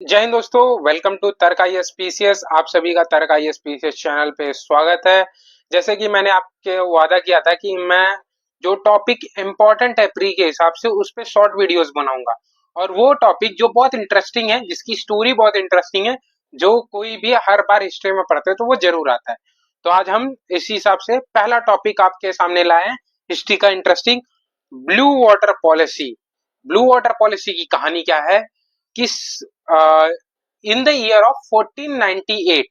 जय हिंद दोस्तों, welcome to तर्क आईएएस पीसीएस। आप सभी का तर्क आईएएस पीसीएस चैनल पे स्वागत है। जैसे कि मैंने आपके वादा किया था कि मैं जो टॉपिक इम्पोर्टेंट है प्री के हिसाब से उस पे शॉर्ट वीडियोस बनाऊंगा, और वो टॉपिक जो बहुत इंटरेस्टिंग है, जिसकी स्टोरी बहुत इंटरेस्टिंग है, जो कोई भी हर बार हिस्ट्री में पढ़ते हैं तो वो जरूर आता है। तो आज हम इस हिसाब से पहला टॉपिक आपके सामने लाए हैं, हिस्ट्री का interesting, blue water policy. Blue water policy की कहानी क्या है कि in the year of 1498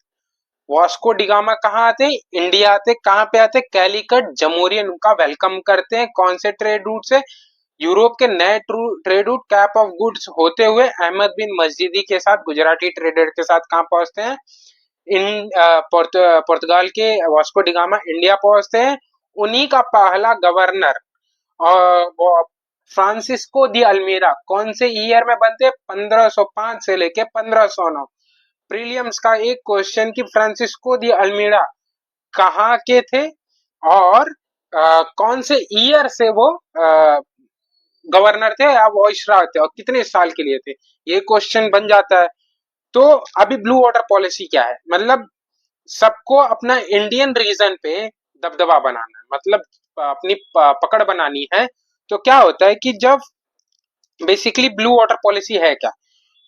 Vasco da Gama कहाँ आते हैं? इंडिया आते। कहाँ पे आते? कैलिकट जमोरियन उनका वेलकम करते हैं। कौन से ट्रेड रूट से? यूरोप के नए trade route cap of goods होते हुए अहमद बिन मस्जिदी के साथ, गुजराती ट्रेडर के साथ कहाँ पहुंचते हैं? इन पुर्तगाल के वास्को डिगामा इंडिया पहुंचते हैं। उन्हीं का पहला गवर्नर और फ्रांसिस्को दी अल्मीरा कौन से ईयर में बनते? 1505 से लेके 1509। प्रीलियम्स का एक क्वेश्चन कि फ्रांसिस्को दी अल्मीरा कहाँ के थे और कौन से ईयर से वो गवर्नर थे या वॉइसरॉय थे और कितने साल के लिए थे, ये क्वेश्चन बन जाता है। तो अभी ब्लू वाटर पॉलिसी क्या है? मतलब सबको अपना इंडियन रीजन पे दबदबा बनाना है, मतलब अपनी पकड़ बनानी है। तो क्या होता है कि जब बेसिकली ब्लू वाटर पॉलिसी है क्या?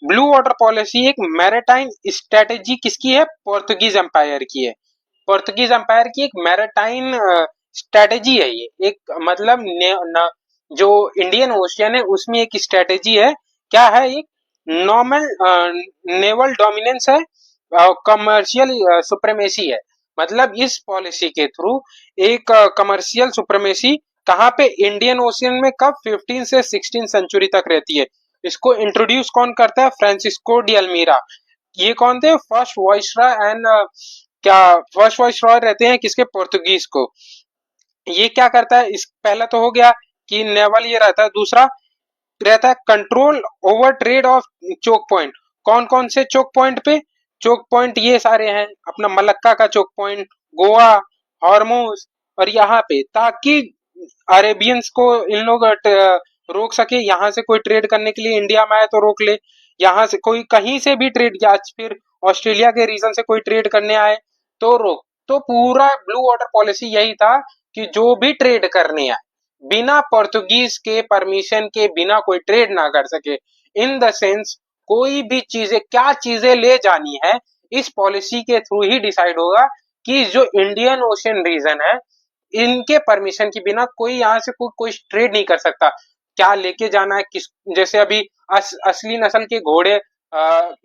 ब्लू वाटर पॉलिसी एक मैरिटाइम स्ट्रेटेजी किसकी है? पोर्तुगीज एम्पायर की है। पोर्तुगीज एम्पायर की एक मैरिटाइम स्ट्रेटेजी है ये। एक मतलब जो इंडियन ओशियन है उसमें एक स्ट्रेटेजी है। क्या है? एक नॉर्मल नेवल डोमिनेंस है, कमर्शियल सुप्रीमेसी है। मतलब इस पॉलिसी के थ्रू एक कमर्शियल सुप्रीमेसी कहाँ पे? इंडियन ओशियन में कब? 15 से 16 सेंचुरी तक रहती है। इसको इंट्रोड्यूस कौन करता है? Francisco de almirah. ये कौन थे? फर्स्ट वॉइसरॉय एंड क्या फर्स्ट वॉइसरॉय रहते हैं किसके? पोर्तुगीज को। ये क्या करता है? इस पहला तो हो गया कि नेवल ये रहता है। दूसरा रहता है control over trade of choke point. कौन कौन से चोक पॉइंट पे? चोक पॉइंट ये सारे हैं, अपना मलक्का का चोक पॉइंट, गोवा, हॉर्मुज, और यहाँ पे, ताकि अरेबियंस को इन लोग रोक सके। यहाँ से कोई ट्रेड करने के लिए इंडिया में आए तो रोक ले, यहाँ से कोई कहीं से भी ट्रेड, या फिर ऑस्ट्रेलिया के रीजन से कोई ट्रेड करने आए तो रोक। तो पूरा ब्लू वाटर पॉलिसी यही था कि जो भी ट्रेड करने आए बिना पोर्तुगीज के परमिशन के, बिना कोई ट्रेड ना कर सके। इन द सेंस कोई भी चीजें, क्या चीजें ले जानी है, इस पॉलिसी के थ्रू ही डिसाइड होगा कि जो इंडियन ओशियन रीजन है इनके परमिशन के बिना कोई यहाँ से कोई ट्रेड नहीं कर सकता। क्या लेके जाना है, किस, जैसे अभी असली नस्ल के घोड़े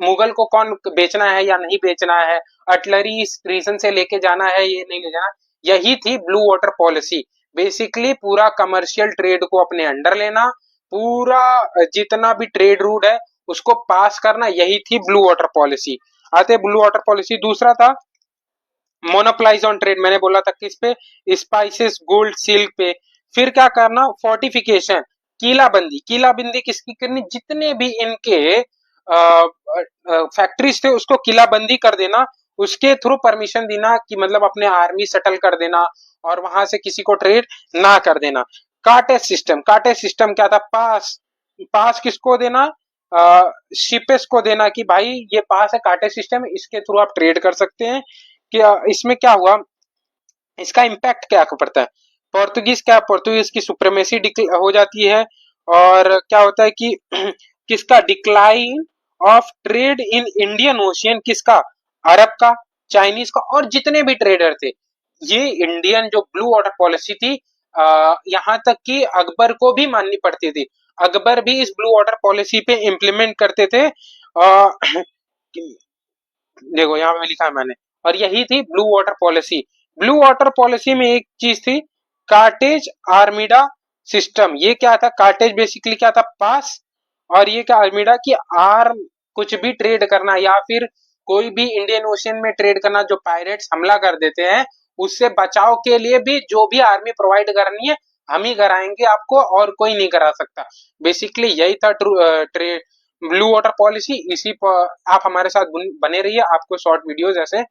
मुगल को कौन बेचना है या नहीं बेचना है, अटलरी इस रीजन से लेके जाना है, ये नहीं ले जाना। यही थी ब्लू वाटर पॉलिसी। बेसिकली पूरा कमर्शियल ट्रेड को अपने अंडर लेना, पूरा जितना भी ट्रेड रूट है उसको पास करना, यही थी ब्लू वाटर पॉलिसी। आते ब्लू वाटर पॉलिसी दूसरा था मोनोपलाइज ऑन ट्रेड। मैंने बोला था किस पे? स्पाइसेस, गोल्ड, सिल्क पे। फिर क्या करना? फोर्टिफिकेशन, किलाबंदी। किलाबंदी किसकी करनी? जितने भी इनके फैक्ट्रीज थे उसको किलाबंदी कर देना, उसके थ्रू परमिशन देना कि मतलब अपने आर्मी सेटल कर देना और वहां से किसी को ट्रेड ना कर देना। Cartridge system. कार्टेज सिस्टम क्या था? पास। पास किसको देना? शिपेस को देना कि भाई ये पास है, कार्टेज सिस्टम, इसके थ्रू आप ट्रेड कर सकते हैं। क्या इसमें क्या हुआ? इसका इम्पैक्ट क्या पड़ता है? पोर्तुगीज की सुप्रीमेसी हो जाती है। और क्या होता है कि किसका decline of trade in Indian ocean? किसका? अरब का, चाइनीज का, और जितने भी ट्रेडर थे। ये इंडियन जो ब्लू वाटर पॉलिसी थी, यहाँ तक कि अकबर को भी माननी पड़ती थी। अकबर भी इस ब्लू वाटर पॉलिसी पे इम्प्लीमेंट करते थे। देखो यहाँ पे लिखा है मैंने, और यही थी blue water policy. Blue water policy में एक चीज थी, कार्टेज आर्मिडा सिस्टम। ये क्या था? कार्टेज बेसिकली क्या था? पास। और ये क्या? आर्मिडा की आर्म, कुछ भी ट्रेड करना या फिर कोई भी इंडियन ओशियन में ट्रेड करना, जो पायरेट्स हमला कर देते हैं उससे बचाव के लिए भी जो भी आर्मी प्रोवाइड करनी है हम ही कराएंगे आपको, और कोई नहीं करा सकता। बेसिकली यही था ट्रेड ब्लू वाटर पॉलिसी। इसी पर आप हमारे साथ बने रहिए, आपको शॉर्ट वीडियोस ऐसे